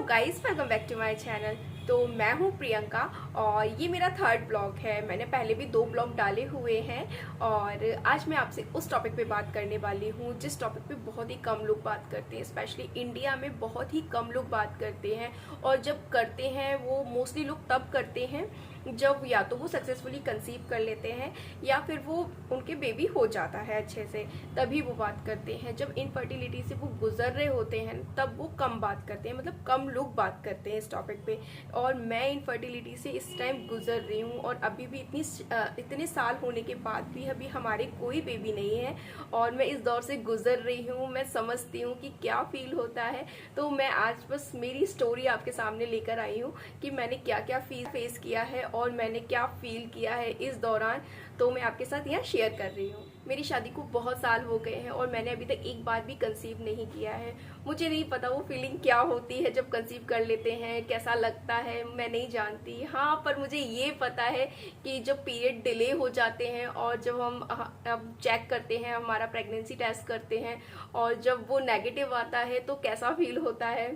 Guys, welcome back to my channel. तो मैं हूँ प्रियंका और ये मेरा थर्ड ब्लॉग है। मैंने पहले भी 2 ब्लॉग डाले हुए हैं और आज मैं आपसे उस टॉपिक पे बात करने वाली हूँ जिस टॉपिक पे बहुत ही कम लोग बात करते हैं। स्पेशली इंडिया में बहुत ही कम लोग बात करते हैं और जब करते हैं वो मोस्टली लोग तब करते हैं जब या तो वो सक्सेसफुली कंसीव कर लेते हैं या फिर वो उनके बेबी हो जाता है अच्छे से, तभी वो बात करते हैं। जब इनफर्टिलिटी से वो गुजर रहे होते हैं तब वो कम बात करते हैं, मतलब कम लोग बात करते हैं इस टॉपिक पे। और मैं इनफर्टिलिटी से इस टाइम गुजर रही हूँ और अभी भी इतने साल होने के बाद भी अभी हमारे कोई बेबी नहीं है और मैं इस दौर से गुजर रही हूँ। मैं समझती हूँ कि क्या फील होता है। तो मैं आज बस मेरी स्टोरी आपके सामने लेकर आई हूँ कि मैंने क्या क्या फेस किया है और मैंने क्या फील किया है इस दौरान। तो मैं आपके साथ यहाँ शेयर कर रही हूँ। मेरी शादी को बहुत साल हो गए हैं और मैंने अभी तक एक बार भी कंसीव नहीं किया है। मुझे नहीं पता वो फीलिंग क्या होती है जब कंसीव कर लेते हैं, कैसा लगता है, मैं नहीं जानती। हाँ, पर मुझे ये पता है कि जब पीरियड डिले हो जाते हैं और जब हम अब चेक करते हैं, हमारा प्रेगनेंसी टेस्ट करते हैं और जब वो नेगेटिव आता है तो कैसा फील होता है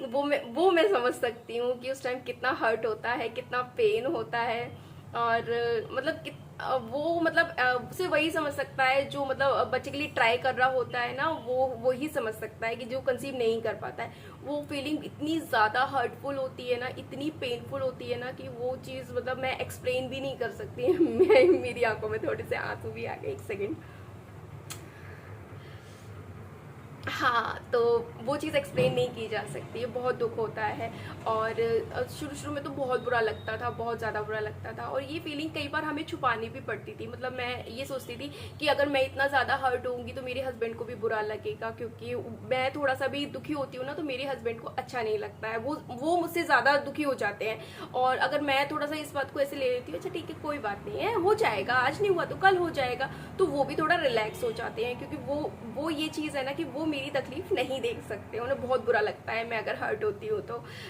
वो मैं समझ सकती हूँ कि उस टाइम कितना हर्ट होता है, कितना पेन होता है। और सिर्फ वही समझ सकता है जो मतलब बच्चे के लिए ट्राई कर रहा होता है ना, वो ही समझ सकता है कि जो कंसीव नहीं कर पाता है। वो फीलिंग इतनी ज़्यादा हर्टफुल होती है ना, इतनी पेनफुल होती है ना कि वो चीज़ मतलब मैं एक्सप्लेन भी नहीं कर सकती। मेरी आंखों में थोड़े से आंसू भी आ गए, एक सेकेंड। हाँ, तो वो चीज़ एक्सप्लेन नहीं की जा सकती है, बहुत दुख होता है। और शुरू शुरू में तो बहुत बुरा लगता था, बहुत ज़्यादा बुरा लगता था और ये फीलिंग कई बार हमें छुपानी भी पड़ती थी। मतलब मैं ये सोचती थी कि अगर मैं इतना ज़्यादा हर्ट होऊंगी तो मेरे हस्बैंड को भी बुरा लगेगा, क्योंकि मैं थोड़ा सा भी दुखी होती हूँ ना तो मेरे हस्बैंड को अच्छा नहीं लगता है। वो मुझसे ज़्यादा दुखी हो जाते हैं और अगर मैं थोड़ा सा इस बात को ऐसे ले लेती हूँ, अच्छा ठीक है कोई बात नहीं है, हो जाएगा, आज नहीं हुआ तो कल हो जाएगा, तो वो भी थोड़ा रिलैक्स हो जाते हैं। क्योंकि वो ये चीज़ है ना कि वो मेरी तकलीफ नहीं देख सकते, उन्हें बहुत बुरा लगता है मैं अगर हर्ट होती हूँ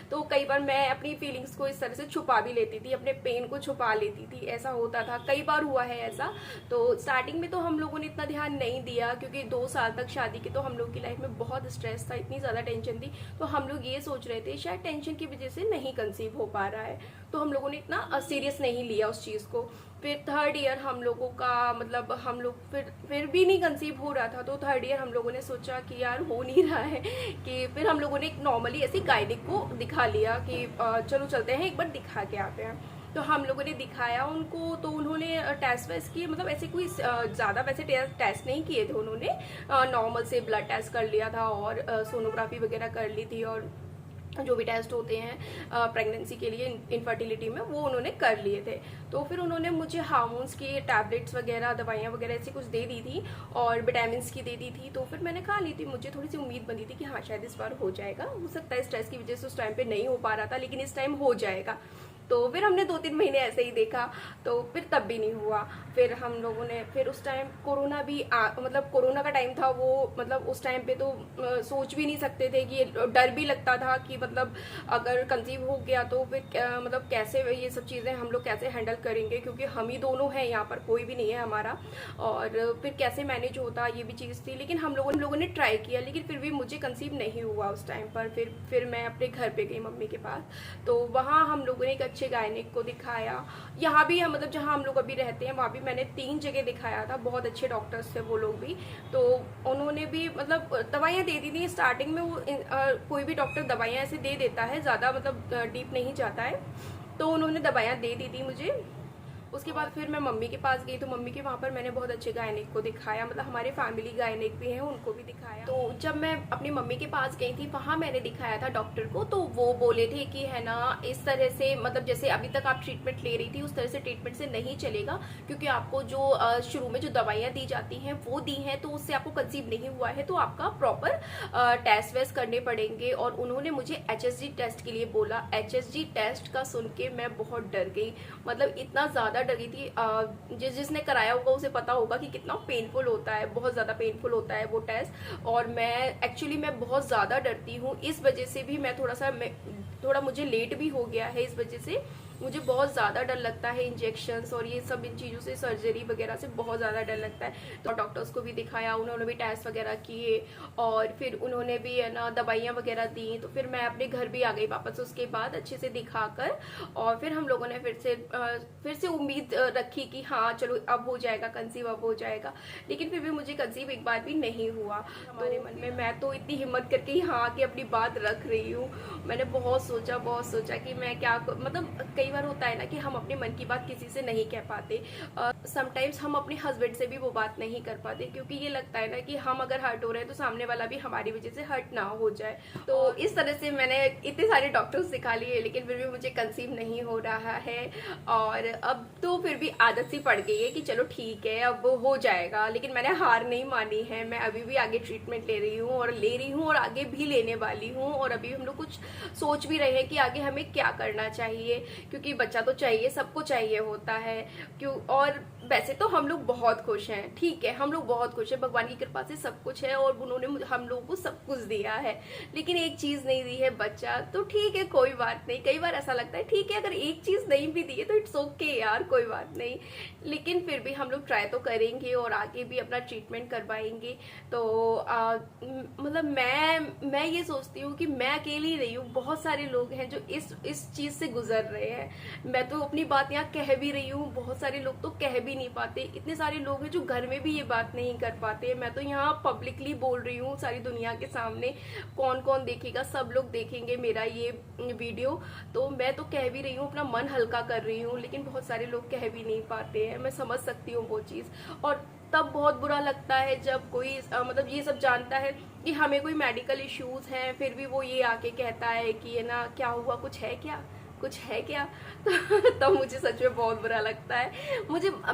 तो कई बार मैं अपनी फीलिंग्स को इस तरह से छुपा भी लेती थी, अपने पेन को छुपा लेती थी। ऐसा होता था, कई बार हुआ है ऐसा। तो स्टार्टिंग में तो हम लोगों ने इतना ध्यान नहीं दिया क्योंकि 2 साल तक शादी के तो हम लोग की लाइफ में बहुत स्ट्रेस था, इतनी ज़्यादा टेंशन थी। तो हम लोग ये सोच रहे थे शायद टेंशन की वजह से नहीं कंसीव हो पा रहा है, तो हम लोगों ने इतना सीरियस नहीं लिया उस चीज़ को। फिर थर्ड ईयर हम लोगों का मतलब हम लोग फिर भी नहीं कंसीव हो रहा था, तो थर्ड ईयर हम लोगों ने सोचा कि यार हो नहीं रहा है, कि फिर हम लोगों ने एक नॉर्मली ऐसी गायनिक को दिखा लिया कि चलो चलते हैं एक बार दिखा के आते हैं। तो हम लोगों ने दिखाया उनको, तो उन्होंने टेस्ट वेस्ट किए, मतलब ऐसे कोई ज़्यादा वैसे टेस्ट नहीं किए थे उन्होंने। नॉर्मल से ब्लड टेस्ट कर लिया था और सोनोग्राफी वगैरह कर ली थी और जो भी टेस्ट होते हैं प्रेगनेंसी के लिए इनफर्टिलिटी में, वो उन्होंने कर लिए थे। तो फिर उन्होंने मुझे हार्मोन्स की टैबलेट्स वगैरह, दवाइयाँ वगैरह ऐसी कुछ दे दी थी और विटामिन की दे दी थी। तो फिर मैंने खा ली थी। मुझे थोड़ी सी उम्मीद बनी थी कि हाँ शायद इस बार हो जाएगा, हो सकता है स्ट्रेस की वजह से उस टाइम पे नहीं हो पा रहा था लेकिन इस टाइम हो जाएगा। तो फिर हमने 2-3 महीने ऐसे ही देखा, तो फिर तब भी नहीं हुआ। फिर हम लोगों ने फिर उस टाइम कोरोना भी मतलब कोरोना का टाइम था वो, मतलब उस टाइम पे तो सोच भी नहीं सकते थे कि डर भी लगता था कि मतलब अगर कंसीव हो गया तो फिर मतलब कैसे ये सब चीज़ें हम लोग कैसे हैंडल करेंगे, क्योंकि हम ही दोनों हैं यहाँ पर, कोई भी नहीं है हमारा। और फिर कैसे मैनेज होता, ये भी चीज़ थी। लेकिन हम लोगों ने ट्राई किया लेकिन फिर भी मुझे कंसीव नहीं हुआ उस टाइम पर। फिर मैं अपने घर पे गई मम्मी के पास, तो वहाँ हम लोगों ने एक अच्छे गायनिक को दिखाया। यहाँ भी मतलब जहाँ हम लोग अभी रहते हैं वहाँ भी मैंने 3 जगह दिखाया था, बहुत अच्छे डॉक्टर्स थे वो लोग भी। तो उन्होंने भी मतलब दवाइयाँ दे दी थी स्टार्टिंग में। वो कोई भी डॉक्टर दवाइयाँ ऐसे दे देता है, ज़्यादा मतलब डीप नहीं जाता है। तो उन्होंने दवाइयाँ दे दी थी मुझे। उसके बाद फिर मैं मम्मी के पास गई, तो मम्मी के वहाँ पर मैंने बहुत अच्छे गायनिक को दिखाया, मतलब हमारे फैमिली गायनिक भी हैं, उनको भी दिखाया। तो जब मैं अपनी मम्मी के पास गई थी वहाँ मैंने दिखाया था डॉक्टर को, तो वो बोले थे कि है ना इस तरह से मतलब जैसे अभी तक आप ट्रीटमेंट ले रही थी उस तरह से ट्रीटमेंट से नहीं चलेगा, क्योंकि आपको जो शुरू में जो दवाइयाँ दी जाती हैं वो दी हैं तो उससे आपको कंसीव नहीं हुआ है, तो आपका प्रॉपर टेस्ट वेस्ट करने पड़ेंगे। और उन्होंने मुझे HSG टेस्ट के लिए बोला। HSG टेस्ट का सुन के मैं बहुत डर गई, मतलब इतना ज़्यादा डर गई थी। जिसने कराया होगा उसे पता होगा कि कितना पेनफुल होता है, बहुत ज़्यादा पेनफुल होता है वो टेस्ट। और मैं बहुत ज़्यादा डरती हूँ, इस वजह से भी मैं थोड़ा मुझे लेट भी हो गया है इस वजह से मुझे बहुत ज़्यादा डर लगता है इंजेक्शंस और ये सब इन चीज़ों से, सर्जरी वगैरह से बहुत ज़्यादा डर लगता है। तो डॉक्टर्स को भी दिखाया, उन्होंने भी टेस्ट वगैरह किए और फिर उन्होंने भी है ना दवाइयाँ वगैरह दी। तो फिर मैं अपने घर भी आ गई वापस उसके बाद अच्छे से दिखाकर, और फिर हम लोगों ने फिर से उम्मीद रखी कि हाँ चलो अब हो जाएगा कंसीव, अब हो जाएगा। लेकिन फिर भी मुझे कंसीव एक बार भी नहीं हुआ। हमारे मन में मैं तो इतनी हिम्मत करके हाँ कि अपनी बात रख रही हूँ। मैंने बहुत सोचा कि मैं क्या मतलब कई बार होता है ना कि हम अपने मन की बात किसी से नहीं कह पाते। समटाइम्स हम अपने हस्बैंड से भी वो बात नहीं कर पाते, क्योंकि ये लगता है ना कि हम अगर हर्ट हो रहे हैं तो सामने वाला भी हमारी वजह से हर्ट ना हो जाए। तो इस तरह से मैंने इतने सारे डॉक्टर्स दिखा लिए, लेकिन फिर भी मुझे कंसीव नहीं हो रहा है। और अब तो फिर भी आदत सी पड़ गई है कि चलो ठीक है अब हो जाएगा, लेकिन मैंने हार नहीं मानी है। मैं अभी भी आगे ट्रीटमेंट ले रही हूँ और आगे भी लेने वाली हूँ। और अभी हम लोग कुछ सोच भी रहे हैं कि आगे हमें क्या करना चाहिए, क्योंकि बच्चा तो चाहिए, सबको चाहिए होता है क्यों। और वैसे तो हम लोग बहुत खुश हैं, ठीक है, हम लोग बहुत खुश हैं, भगवान की कृपा से सब कुछ है और उन्होंने हम लोगों को सब कुछ दिया है। लेकिन एक चीज नहीं दी है, बच्चा। तो ठीक है, कोई बात नहीं। कई बार ऐसा लगता है ठीक है अगर एक चीज नहीं भी दी है तो इट्स ओके यार, कोई बात नहीं। लेकिन फिर भी हम लोग ट्राई तो करेंगे और आगे भी अपना ट्रीटमेंट करवाएंगे। तो मतलब मैं ये सोचती हूँ कि मैं अकेली नहीं हूँ, बहुत सारे लोग हैं जो इस चीज से गुजर रहे हैं। मैं तो अपनी बात यहाँ कह भी रही हूँ, बहुत सारे लोग तो कह भी नहीं पाते। इतने सारे लोग हैं जो घर में भी ये बात नहीं कर पाते। मैं तो यहाँ पब्लिकली बोल रही हूँ सारी दुनिया के सामने, कौन कौन देखेगा, सब लोग देखेंगे मेरा ये वीडियो। तो मैं तो कह भी रही हूँ, अपना मन हल्का कर रही हूँ, लेकिन बहुत सारे लोग कह भी नहीं पाते हैं। मैं समझ सकती हूँ वो चीज़। और तब बहुत बुरा लगता है जब कोई मतलब ये सब जानता है कि हमें कोई मेडिकल इश्यूज हैं, फिर भी वो ये आके कहता है कि है ना क्या हुआ, कुछ है क्या, कुछ है क्या। तो मुझे सच में बहुत बुरा लगता है।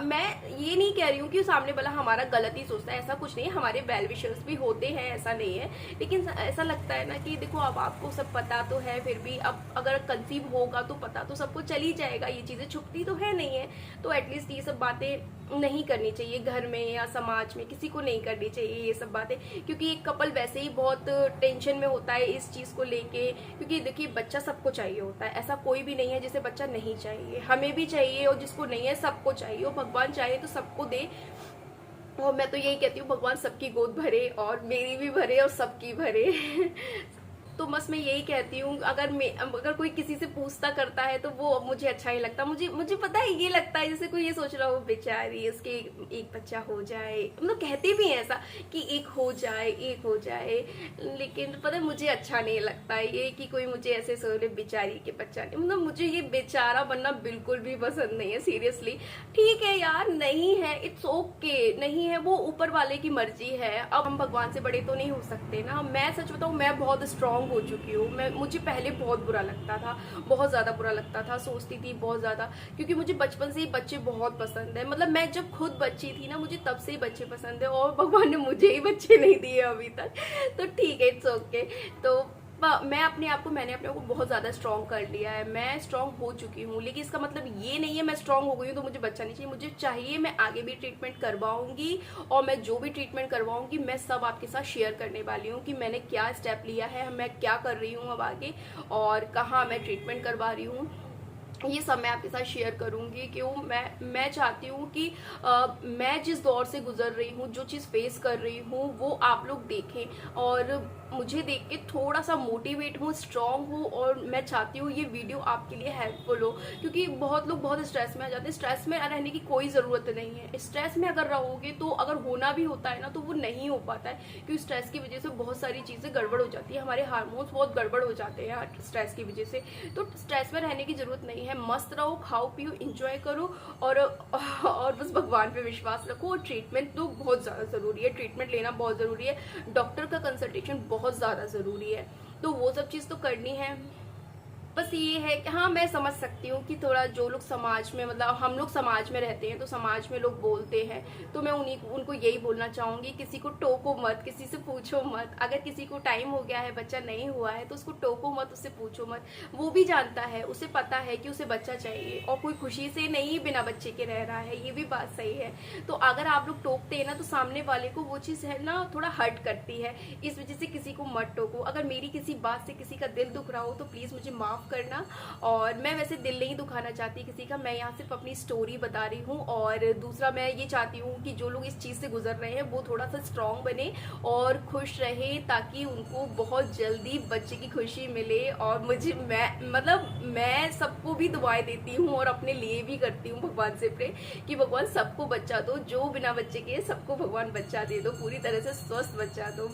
मैं ये नहीं कह रही हूँ कि सामने वाला हमारा गलत ही सोचता है, ऐसा कुछ नहीं है, हमारे वेल विशर्स भी होते हैं, ऐसा नहीं है। लेकिन ऐसा लगता है ना कि देखो अब आपको सब पता तो है, फिर भी अब अगर कंसीव होगा तो पता तो सबको चल ही जाएगा, ये चीजें छुपती तो है नहीं है। तो एटलीस्ट ये सब बातें नहीं करनी चाहिए घर में या समाज में, किसी को नहीं करनी चाहिए ये सब बातें, क्योंकि एक कपल वैसे ही बहुत टेंशन में होता है इस चीज को लेके। क्योंकि देखिए बच्चा सबको चाहिए होता है, ऐसा कोई भी नहीं है जिसे बच्चा नहीं चाहिए, हमें भी चाहिए और जिसको नहीं है सबको चाहिए, और भगवान चाहे तो सबको दे। और मैं तो यही कहती हूँ भगवान सबकी गोद भरे और मेरी भी भरे और सबकी भरे। तो बस मैं यही कहती हूँ, अगर कोई किसी से पूछता करता है तो वो मुझे अच्छा नहीं लगता। मुझे पता है ये लगता है जैसे कोई ये सोच रहा हो बेचारी इसके एक बच्चा हो जाए, मतलब कहते भी हैं ऐसा कि एक हो जाए, लेकिन पता है मुझे अच्छा नहीं लगता ये कि कोई मुझे ऐसे सोचे बेचारी के बच्चा नहीं। मतलब मुझे ये बेचारा बनना बिल्कुल भी पसंद नहीं है, सीरियसली। ठीक है यार, नहीं है, इट्स ओके, नहीं है, वो ऊपर वाले की मर्जी है। अब हम भगवान से बड़े तो नहीं हो सकते ना। मैं सच बताऊं, मैं बहुत स्ट्रांग हो चुकी हूँ। मुझे पहले बहुत बुरा लगता था, बहुत ज्यादा बुरा लगता था, सोचती थी बहुत ज्यादा, क्योंकि मुझे बचपन से ही बच्चे बहुत पसंद है। मतलब मैं जब खुद बच्ची थी ना, मुझे तब से ही बच्चे पसंद है, और भगवान ने मुझे ही बच्चे नहीं दिए अभी तक। तो ठीक है, इट्स ओके। तो मैंने अपने आप को बहुत ज्यादा स्ट्रांग कर लिया है, मैं स्ट्रांग हो चुकी हूँ। लेकिन इसका मतलब ये नहीं है मैं स्ट्रांग हो गई हूँ तो मुझे बच्चा नहीं चाहिए। मुझे चाहिए, मैं आगे भी ट्रीटमेंट करवाऊंगी, और मैं जो भी ट्रीटमेंट करवाऊंगी मैं सब आपके साथ शेयर करने वाली हूँ कि मैंने क्या स्टेप लिया है, मैं क्या कर रही हूँ अब आगे, और कहाँ मैं ट्रीटमेंट करवा रही हूँ। ये सब मैं आपके साथ शेयर करूंगी। क्यों मैं चाहती हूँ कि मैं जिस दौर से गुजर रही हूँ, जो चीज़ फेस कर रही हूँ, वो आप लोग देखें और मुझे देख के थोड़ा सा मोटिवेट हो, स्ट्रांग हो। और मैं चाहती हूँ ये वीडियो आपके लिए हेल्पफुल हो, क्योंकि बहुत लोग बहुत स्ट्रेस में आ जाते हैं। स्ट्रेस में रहने की कोई ज़रूरत नहीं है। स्ट्रेस में अगर रहोगे तो अगर होना भी होता है ना तो वो नहीं हो पाता है, क्योंकि स्ट्रेस की वजह से बहुत सारी चीज़ें गड़बड़ हो जाती है, हमारे हार्मोन्स बहुत गड़बड़ हो जाते हैं स्ट्रेस की वजह से। तो स्ट्रेस में रहने की जरूरत नहीं है, मस्त रहो, खाओ पियो, एंजॉय करो, और बस भगवान पे विश्वास रखो। और ट्रीटमेंट तो बहुत ज़्यादा ज़रूरी है, ट्रीटमेंट लेना बहुत ज़रूरी है, डॉक्टर का कंसल्टेशन बहुत ज़्यादा ज़रूरी है। तो वो सब चीज़ तो करनी है। बस ये है कि हाँ, मैं समझ सकती हूँ कि थोड़ा जो लोग समाज में, मतलब हम लोग समाज में रहते हैं तो समाज में लोग बोलते हैं, तो मैं उनको यही बोलना चाहूँगी, किसी को टोको मत, किसी से पूछो मत। अगर किसी को टाइम हो गया है, बच्चा नहीं हुआ है, तो उसको टोको मत, उससे पूछो मत। वो भी जानता है, उसे पता है कि उसे बच्चा चाहिए, और कोई खुशी से नहीं बिना बच्चे के रह रहा है, ये भी बात सही है। तो अगर आप लोग टोकते हैं ना तो सामने वाले को वो चीज़ है ना थोड़ा हर्ट करती है, इस वजह से किसी को मत टोको। अगर मेरी किसी बात से किसी का दिल दुख रहा हो तो प्लीज़ मुझे माफ़ माफ़ करना। और मैं वैसे दिल नहीं दुखाना चाहती किसी का, मैं यहाँ सिर्फ अपनी स्टोरी बता रही हूँ। और दूसरा मैं ये चाहती हूँ कि जो लोग इस चीज़ से गुजर रहे हैं वो थोड़ा सा स्ट्रांग बने और खुश रहे, ताकि उनको बहुत जल्दी बच्चे की खुशी मिले। और मुझे मैं सबको भी दुआएं देती हूँ और अपने लिए भी करती हूँ भगवान से प्रे कि भगवान सबको बच्चा दो, जो बिना बच्चे के सबको भगवान बच्चा दे दो, पूरी तरह से स्वस्थ बच्चा दो।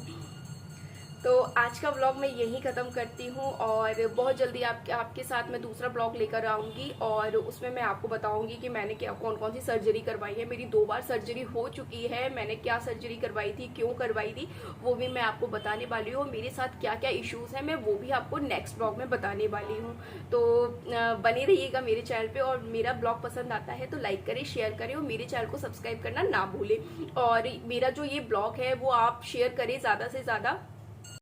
तो आज का ब्लॉग मैं यहीं ख़त्म करती हूँ और बहुत जल्दी आपके साथ मैं दूसरा ब्लॉग लेकर आऊँगी और उसमें मैं आपको बताऊँगी कि मैंने क्या कौन कौन सी सर्जरी करवाई है। मेरी 2 बार सर्जरी हो चुकी है, मैंने क्या सर्जरी करवाई थी, क्यों करवाई थी, वो भी मैं आपको बताने वाली हूँ। मेरे साथ क्या क्या इश्यूज़ हैं मैं वो भी आपको नेक्स्ट ब्लॉग में बताने वाली हूँ। तो बने रहिएगा मेरे चैनल पर, और मेरा ब्लॉग पसंद आता है तो लाइक करें, शेयर करें और मेरे चैनल को सब्सक्राइब करना ना भूलें। और मेरा जो ये ब्लॉग है वो आप शेयर करें ज़्यादा से ज़्यादा,